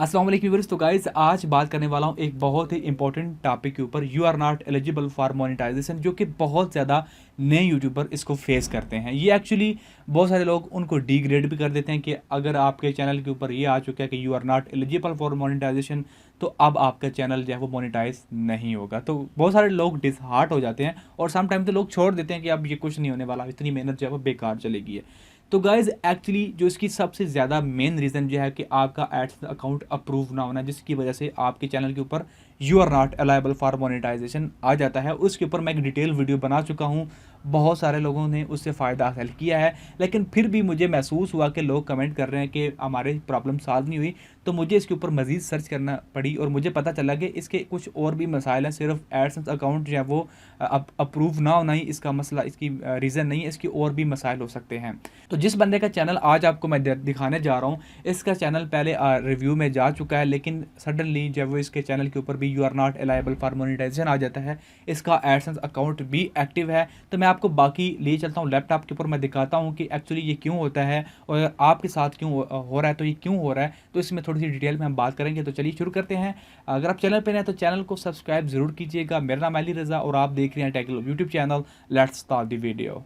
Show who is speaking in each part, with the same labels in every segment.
Speaker 1: अस्सलाम वालेकुम व्यूअर्स। तो गाइस आज बात करने वाला हूँ एक बहुत ही इंपॉर्टेंट टॉपिक के ऊपर। You are not eligible for monetization, जो कि बहुत ज़्यादा नए यूट्यूबर इसको फेस करते हैं। ये एक्चुअली बहुत सारे लोग उनको डिग्रेड भी कर देते हैं कि अगर आपके चैनल के ऊपर ये आ चुका है कि you are not eligible for monetization, तो अब आपका चैनल जो है वो मोनेटाइज नहीं होगा। तो बहुत सारे लोग डिसहार्ट हो जाते हैं और सम टाइम तो लोग छोड़ देते हैं कि अब ये कुछ नहीं होने वाला, इतनी मेहनत जो है वो बेकार चलेगी है। तो गाइज एक्चुअली जो इसकी सबसे ज़्यादा मेन रीज़न जो है कि आपका एडसेंस अकाउंट अप्रूव ना होना, जिसकी वजह से आपके चैनल के ऊपर you are not eligible for monetisation आ जाता है। उसके ऊपर मैं एक डिटेल वीडियो बना चुका हूँ, बहुत सारे लोगों ने उससे फ़ायदा हासिल किया है, लेकिन फिर भी मुझे महसूस हुआ कि लोग कमेंट कर रहे हैं कि हमारी प्रॉब्लम सॉल्व नहीं हुई। तो मुझे इसके ऊपर मज़ीद सर्च करना पड़ी और मुझे पता चला कि इसके कुछ और भी मसाइल हैं। सिर्फ एडसेंस अकाउंट जो है वो अप्रूव ना होना ही इसका मसला, इसकी रीज़न नहीं है, इसकी और भी मसाइल हो सकते हैं। तो जिस बंदे का चैनल आज आपको मैं दिखाने जा रहा हूँ, इसका चैनल पहले रिव्यू में जा चुका है, लेकिन सडनली जब वो इसके चैनल के ऊपर भी you are not eligible for monetisation आ जाता है, इसका एडसेंस अकाउंट भी एक्टिव है। तो मैं आपको बाकी ले चलता हूँ लैपटॉप के ऊपर, मैं दिखाता हूँ कि एक्चुअली ये क्यों होता है और आपके साथ क्यों हो रहा है, तो ये क्यों हो रहा है, तो इसमें थोड़ी सी डिटेल में हम बात करेंगे। तो चलिए शुरू करते हैं। अगर आप चैनल पर हैं तो चैनल को सब्सक्राइब जरूर कीजिएगा। मेरा नाम अली रज़ा और आप देख रहे हैं take YouTube channel. Let's start the video.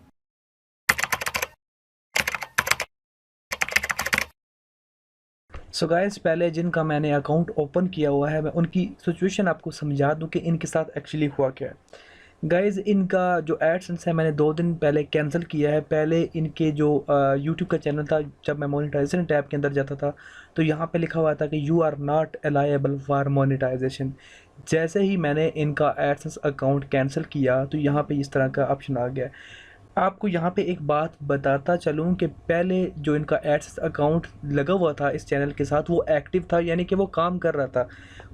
Speaker 1: So guys, पहले जिनका मैंने अकाउंट ओपन किया हुआ है मैं उनकी सिचुएशन आपको समझा दूं कि इनके साथ एक्चुअली हुआ क्या है। गाइस, इनका जो एडसेंस है मैंने 2 दिन पहले कैंसिल किया है। पहले इनके जो यूट्यूब का चैनल था, जब मैं मोनेटाइजेशन टैब के अंदर जाता था तो यहाँ पे लिखा हुआ था कि you are not eligible for monetisation. जैसे ही मैंने इनका एडसेंस अकाउंट कैंसिल किया तो यहाँ पे इस तरह का ऑप्शन आ गया। आपको यहाँ पे एक बात बताता चलूँ कि पहले जो इनका एड्स अकाउंट लगा हुआ था इस चैनल के साथ, वो एक्टिव था, यानी कि वो काम कर रहा था।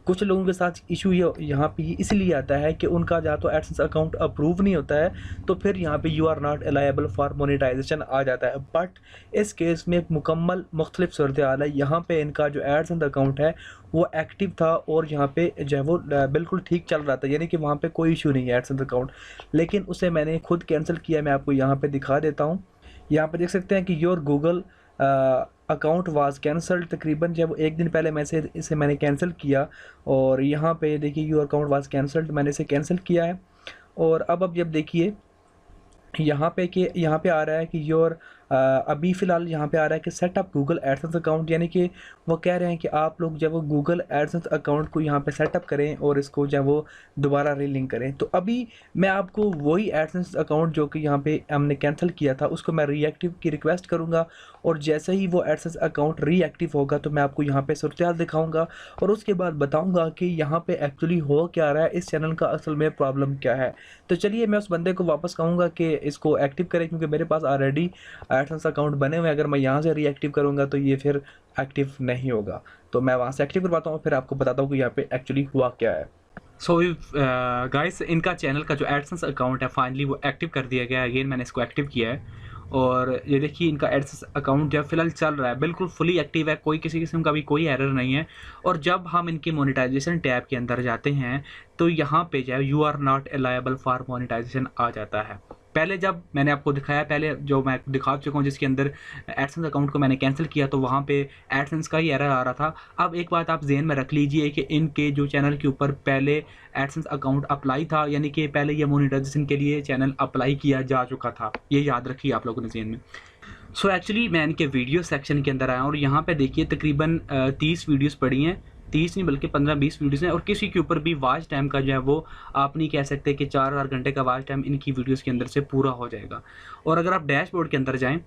Speaker 1: कुछ लोगों के साथ इशू ये यहाँ पे इसलिए आता है कि उनका या तो एडसेंस अकाउंट अप्रूव नहीं होता है, तो फिर यहाँ पे you are not eligible for monetisation आ जाता है। बट इस केस में मुकम्मल मुख्तलिफ सूरत हाल है। यहाँ पे इनका जो एडसेंस अकाउंट है वो एक्टिव था और यहाँ पे जो है वो बिल्कुल ठीक चल रहा था, यानी कि वहाँ पे कोई इशू नहीं है एडसेंस अकाउंट। लेकिन उसे मैंने खुद कैंसिल किया। मैं आपको यहाँ पे दिखा देता हूँ। यहाँ पे देख सकते हैं कि your Google account was cancelled. तकरीबन जब एक दिन पहले मैं इसे मैंने कैंसिल किया और यहाँ पे देखिए योर अकाउंट वाज कैंसल्ड, मैंने इसे कैंसिल किया है। और अब जब देखिए यहाँ पे आ रहा है कि योर अभी फ़िलहाल यहाँ पे आ रहा है कि सेटअप गूगल एडसेंस अकाउंट, यानी कि वो कह रहे हैं कि आप लोग जब वो गूगल एडसेंस अकाउंट को यहाँ पे सेटअप करें और इसको जब वो दोबारा रीलिंक करें। तो अभी मैं आपको वही एडसेंस अकाउंट जो कि यहाँ पे हमने कैंसिल किया था उसको मैं रीएक्टिव की रिक्वेस्ट करूँगा, और जैसे ही वो एडसेंस अकाउंट रीएक्टिव होगा तो मैं आपको यहाँ पे सूरत हाल दिखाऊँगा और उसके बाद बताऊँगा कि यहाँ पे एक्चुअली हो क्या रहा है, इस चैनल का असल में प्रॉब्लम क्या है। तो चलिए मैं उस बंदे को वापस कहूँगा कि इसको एक्टिव करें, क्योंकि मेरे पास ऑलरेडी एडसेंस अकाउंट बने हुए हैं। अगर मैं यहाँ से रीएक्टिव करूँगा तो ये फिर एक्टिव नहीं होगा। तो मैं वहाँ से एक्टिव करवाता हूँ, फिर आपको बताता हूँ कि यहाँ पे एक्चुअली हुआ क्या है। सो गाइस, इनका चैनल का जो एडसेंस अकाउंट है फाइनली वो एक्टिव कर दिया गया है। अगेन मैंने इसको एक्टिव किया है और ये देखिए इनका एडसेंस अकाउंट जो फिलहाल चल रहा है, बिल्कुल फुली एक्टिव है, कोई किसी किस्म का भी कोई एरर नहीं है। और जब हम इनकी मोनेटाइजेशन टैब के अंदर जाते हैं तो यहाँ पे जो है you are not eligible for monetisation आ जाता है। पहले जब मैंने आपको दिखाया, पहले जो मैं दिखा चुका हूँ जिसके अंदर एडसेंस अकाउंट को मैंने कैंसिल किया, तो वहाँ पे एडसेंस का ही एरर आ रहा था। अब एक बात आप ज़हन में रख लीजिए कि इनके जो चैनल के ऊपर पहले एडसेंस अकाउंट अप्लाई था, यानी कि पहले ये मोनेटाइजेशन के लिए चैनल अप्लाई किया जा चुका था, ये याद रखिए आप लोगों ने ज़हन में। सो एक्चुअली मैं इनके वीडियो सेक्शन के अंदर आया और यहाँ पे देखिए तकरीबन 30 वीडियोस पड़ी हैं, 30 नहीं बल्कि 15-20 वीडियोस हैं। और किसी के ऊपर भी वॉच टाइम का जो है वो आप नहीं कह सकते कि 4000 घंटे का वॉच टाइम इनकी वीडियोस के अंदर से पूरा हो जाएगा। और अगर आप डैशबोर्ड के अंदर जाएँ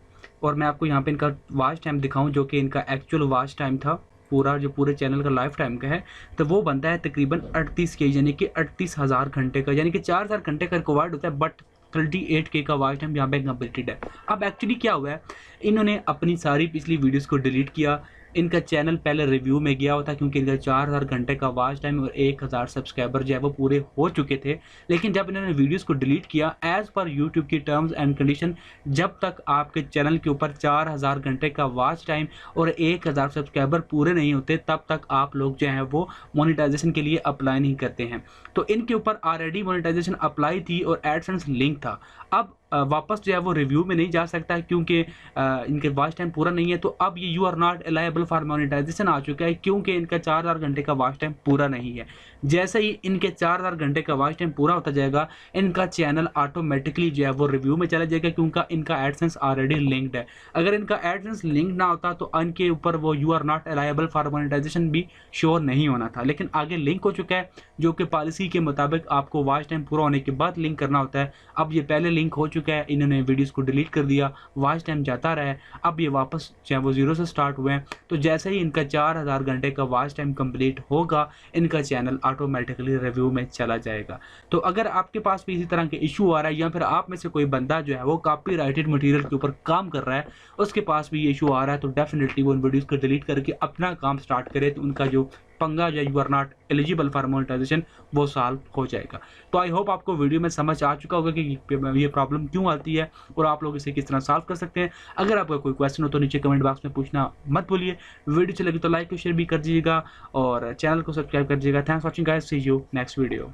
Speaker 1: और मैं आपको यहाँ पे इनका वॉच टाइम दिखाऊँ, जो कि इनका एक्चुअल वॉच टाइम था पूरा, जो पूरे चैनल का लाइफ टाइम का है, तो वो बनता है तकरीबन 38 के, यानी कि 38,000 घंटे का, यानी कि 4000 घंटे का रिकॉर्ड होता है। बट 38K का वॉच टाइम यहाँ पे कंप्लीटेड है। अब एक्चुअली क्या हुआ है, इन्होंने अपनी सारी पिछली वीडियोस को डिलीट किया। इनका चैनल पहले रिव्यू में गया होता क्योंकि इनका 4000 घंटे का वॉच टाइम और 1000 सब्सक्राइबर जो है वो पूरे हो चुके थे। लेकिन जब इन्होंने वीडियोस को डिलीट किया, एज़ पर यूट्यूब की टर्म्स एंड कंडीशन, जब तक आपके चैनल के ऊपर 4000 घंटे का वॉच टाइम और 1000 सब्सक्राइबर पूरे नहीं होते, तब तक आप लोग जो है वो मोनेटाइजेशन के लिए अप्लाई नहीं करते हैं। तो इनके ऊपर ऑलरेडी मोनेटाइजेशन अप्लाई थी और एडसेंस लिंक था।
Speaker 2: अब वापस जो है वो रिव्यू में नहीं जा सकता क्योंकि इनके वॉच टाइम पूरा नहीं है। तो अब ये you are not eligible for monetisation आ चुका है क्योंकि इनका 4000 घंटे का वॉच टाइम पूरा नहीं है। जैसे ही इनके 4000 घंटे का वॉच टाइम पूरा होता जाएगा, इनका चैनल ऑटोमेटिकली जो है वो रिव्यू में चला जाएगा क्योंकि इनका एडसेंस ऑलरेडी लिंक्ड है। अगर इनका एडसेंस लिंक ना होता तो इनके ऊपर वो you are not eligible for monetisation भी शो नहीं होना था, लेकिन आगे लिंक हो चुका है, जो कि पॉलिसी के मुताबिक आपको वॉच टाइम पूरा होने के बाद लिंक करना होता है। अब ये पहले लिंक हो चुका है, इन्होंने वीडियोस को डिलीट कर दिया, वॉच टाइम जाता रहा है। अब ये वापस चाहे वो 0 से स्टार्ट हुए हैं। तो जैसे ही इनका 4000 घंटे का वॉच टाइम कंप्लीट होगा, इनका चैनल ऑटोमेटिकली रिव्यू में चला जाएगा। तो अगर आपके पास भी इसी तरह के इशू आ रहा है या फिर आप में से कोई बंदा जो है वो कॉपीराइटेड मटेरियल के ऊपर काम कर रहा है, उसके पास भी ये इशू आ रहा है, तो डेफिनेटली वो उन वीडियोस को डिलीट करके अपना काम स्टार्ट करे, तो उनका जो पंगा जो you are not eligible for monetization वो सॉल्व हो जाएगा। तो आई होप आपको वीडियो में समझ आ चुका होगा कि ये प्रॉब्लम क्यों आती है और आप लोग इसे किस तरह सॉल्व कर सकते हैं। अगर आपका कोई क्वेश्चन हो तो नीचे कमेंट बॉक्स में पूछना मत भूलिए। वीडियो अच्छी लगी तो लाइक और शेयर भी कर दीजिएगा और चैनल को सब्सक्राइब कर दीजिएगा। Thanks watching guys, see you next video.